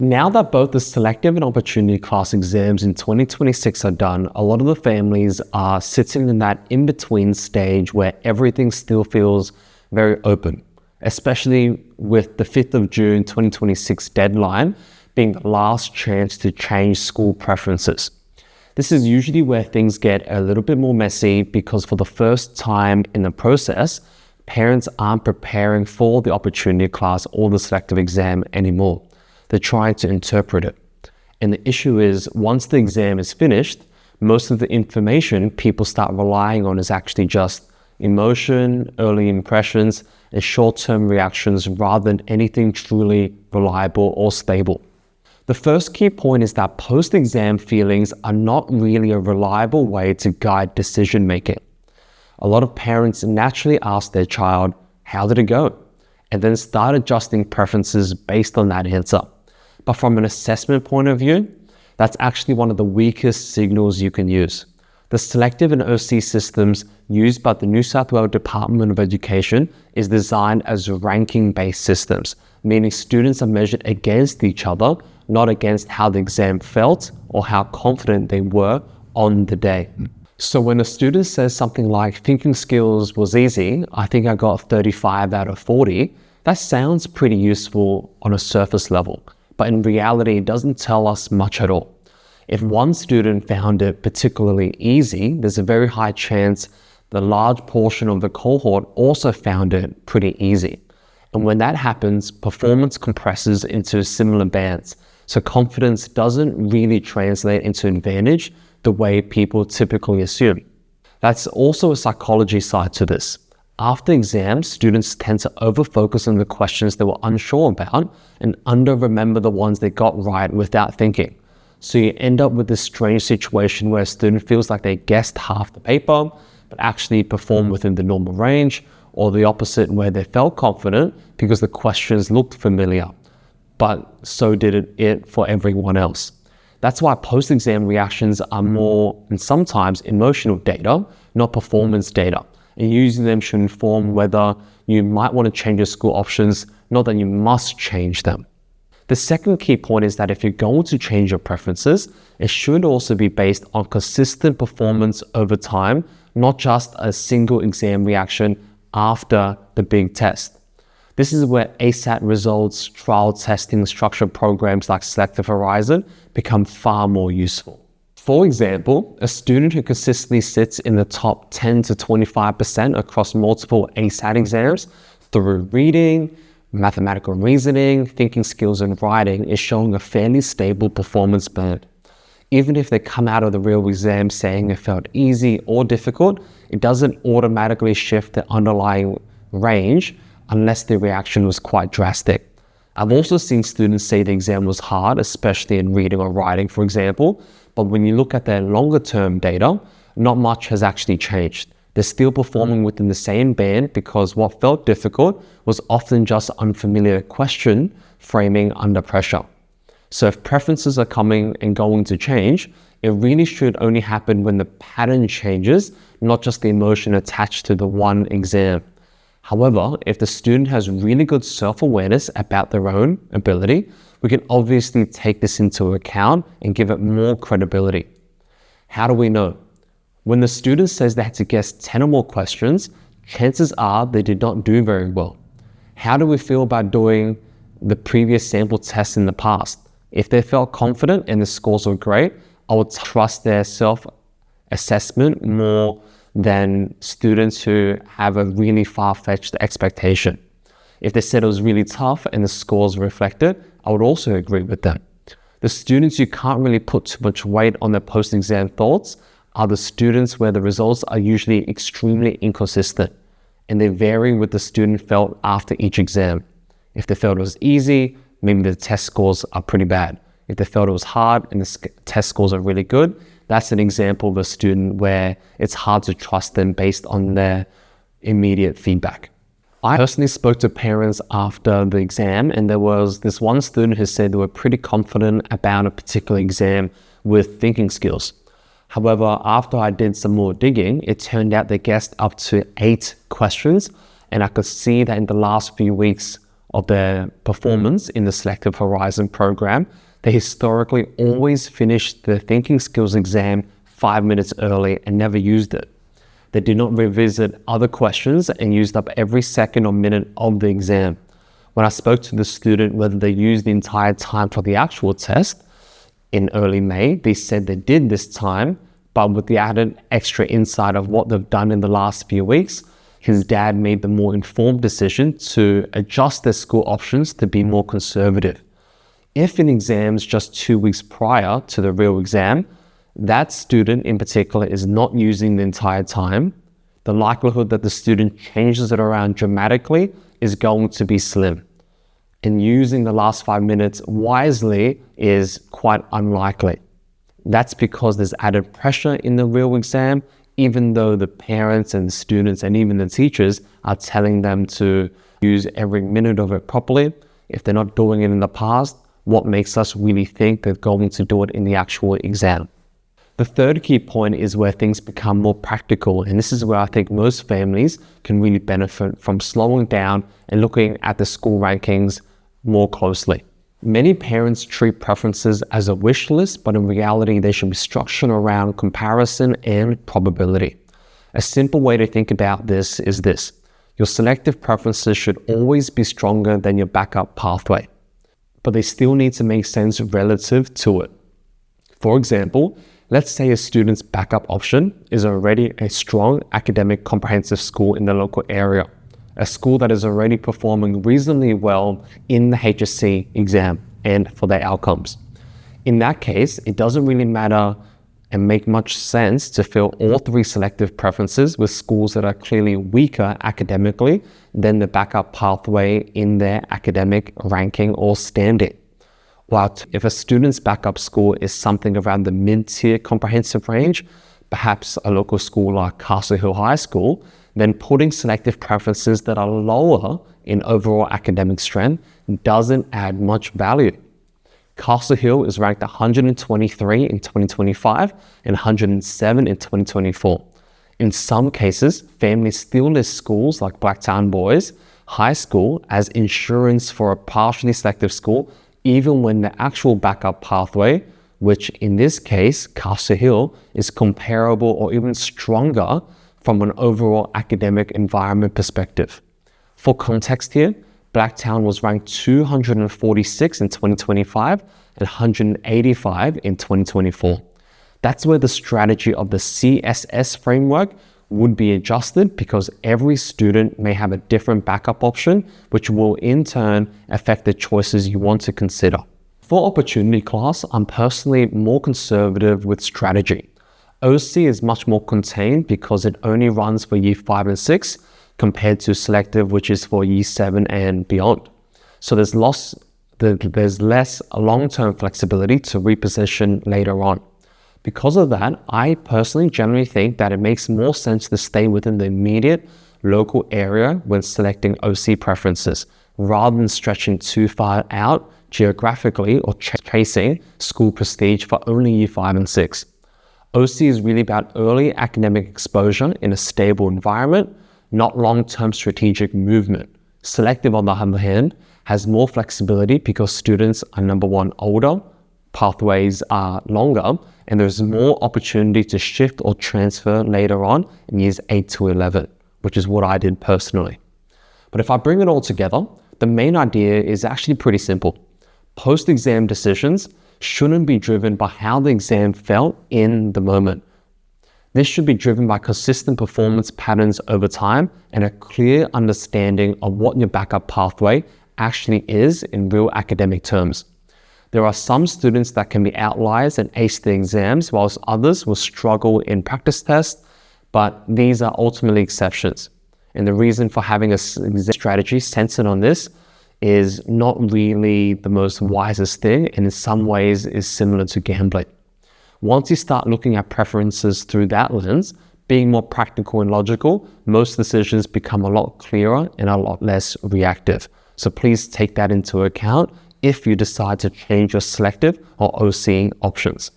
Now that both the Selective and Opportunity Class exams in 2026 are done, a lot of the families are sitting in that in-between stage where everything still feels very open, especially with the 5th of June 2026 deadline being the last chance to change school preferences. This is usually where things get a little bit more messy because for the first time in the process, parents aren't preparing for the Opportunity Class or the Selective exam anymore. They're trying to interpret it. And the issue is, once the exam is finished, most of the information people start relying on is actually just emotion, early impressions, and short-term reactions rather than anything truly reliable or stable. The first key point is that post-exam feelings are not really a reliable way to guide decision-making. A lot of parents naturally ask their child, "How did it go?" and then start adjusting preferences based on that answer. But from an assessment point of view, that's actually one of the weakest signals you can use. The Selective and OC systems used by the New South Wales Department of Education is designed as ranking-based systems, meaning students are measured against each other, not against how the exam felt or how confident they were on the day. So when a student says something like, "Thinking skills was easy, I think I got 35 out of 40, that sounds pretty useful on a surface level. But in reality, it doesn't tell us much at all. If one student found it particularly easy, there's a very high chance the large portion of the cohort also found it pretty easy. And when that happens, performance compresses into similar bands. So confidence doesn't really translate into advantage the way people typically assume. That's also a psychology side to this. After exams, students tend to over-focus on the questions they were unsure about and under-remember the ones they got right without thinking. So you end up with this strange situation where a student feels like they guessed half the paper, but actually performed within the normal range, or the opposite where they felt confident because the questions looked familiar, but so did it for everyone else. That's why post-exam reactions are more, and sometimes, emotional data, not performance data. And using them should inform whether you might want to change your school options, not that you must change them. The second key point is that if you're going to change your preferences, it should also be based on consistent performance over time, not just a single exam reaction after the big test. This is where ASAT results, trial testing, structured programs like Selective Horizon become far more useful. For example, a student who consistently sits in the top 10 to 25% across multiple ASAT exams through reading, mathematical reasoning, thinking skills, and writing is showing a fairly stable performance band. Even if they come out of the real exam saying it felt easy or difficult, it doesn't automatically shift the underlying range unless the reaction was quite drastic. I've also seen students say the exam was hard, especially in reading or writing, for example, but when you look at their longer term data, not much has actually changed. They're still performing within the same band because what felt difficult was often just unfamiliar question framing under pressure. So if preferences are coming and going to change, it really should only happen when the pattern changes, not just the emotion attached to the one exam. However, if the student has really good self-awareness about their own ability, we can obviously take this into account and give it more credibility. How do we know? When the student says they had to guess 10 or more questions, chances are they did not do very well. How do we feel about doing the previous sample tests in the past? If they felt confident and the scores were great, I would trust their self-assessment more than students who have a really far-fetched expectation. If they said it was really tough and the scores reflected, I would also agree with them. The students you can't really put too much weight on their post-exam thoughts are the students where the results are usually extremely inconsistent and they vary with the student felt after each exam. If they felt it was easy, maybe the test scores are pretty bad. If they felt it was hard and the test scores are really good, that's an example of a student where it's hard to trust them based on their immediate feedback. I personally spoke to parents after the exam, and there was this one student who said they were pretty confident about a particular exam with thinking skills. However, after I did some more digging, it turned out they guessed up to 8 questions, and I could see that in the last few weeks of their performance in the Selective Horizon program, they historically always finished the thinking skills exam 5 minutes early and never used it. They did not revisit other questions and used up every second or minute of the exam. When I spoke to the student whether they used the entire time for the actual test in early May, they said they did this time, but with the added extra insight of what they've done in the last few weeks, his dad made the more informed decision to adjust their school options to be more conservative. If an exam is just 2 weeks prior to the real exam, that student in particular is not using the entire time, the likelihood that the student changes it around dramatically is going to be slim. And using the last 5 minutes wisely is quite unlikely. That's because there's added pressure in the real exam, even though the parents and the students and even the teachers are telling them to use every minute of it properly. If they're not doing it in the past, what makes us really think they're going to do it in the actual exam? The third key point is where things become more practical, and this is where I think most families can really benefit from slowing down and looking at the school rankings more closely. Many parents treat preferences as a wish list, but in reality, they should be structured around comparison and probability. A simple way to think about this is this: your selective preferences should always be stronger than your backup pathway, but they still need to make sense relative to it. For example, let's say a student's backup option is already a strong academic comprehensive school in the local area, a school that is already performing reasonably well in the HSC exam and for their outcomes. In that case, it doesn't really matter and make much sense to fill all 3 selective preferences with schools that are clearly weaker academically than the backup pathway in their academic ranking or standing. While if a student's backup school is something around the mid-tier comprehensive range, perhaps a local school like Castle Hill High School, then putting selective preferences that are lower in overall academic strength doesn't add much value. Castle Hill is ranked 123 in 2025 and 107 in 2024. In some cases, families still list schools like Blacktown Boys High School as insurance for a partially selective school, even when the actual backup pathway, which in this case, Castle Hill, is comparable or even stronger from an overall academic environment perspective. For context here, Blacktown was ranked 246 in 2025 and 185 in 2024. That's where the strategy of the CSS framework would be adjusted, because every student may have a different backup option, which will in turn affect the choices you want to consider. For opportunity class, I'm personally more conservative with strategy. OC is much more contained because it only runs for year 5 and 6 compared to selective, which is for year 7 and beyond. So there's less long-term flexibility to reposition later on. Because of that, I personally generally think that it makes more sense to stay within the immediate local area when selecting OC preferences, rather than stretching too far out geographically or chasing school prestige for only year 5 and 6. OC is really about early academic exposure in a stable environment, not long-term strategic movement. Selective, on the other hand, has more flexibility because students are, number one, older, pathways are longer, and there's more opportunity to shift or transfer later on in years 8 to 11, which is what I did personally. But if I bring it all together, the main idea is actually pretty simple. Post-exam decisions shouldn't be driven by how the exam felt in the moment. This should be driven by consistent performance patterns over time and a clear understanding of what your backup pathway actually is in real academic terms. There are some students that can be outliers and ace the exams, whilst others will struggle in practice tests, but these are ultimately exceptions. And the reason for having a strategy centered on this is not really the most wisest thing, and in some ways is similar to gambling. Once you start looking at preferences through that lens, being more practical and logical, most decisions become a lot clearer and a lot less reactive. So please take that into account if you decide to change your selective or OC options.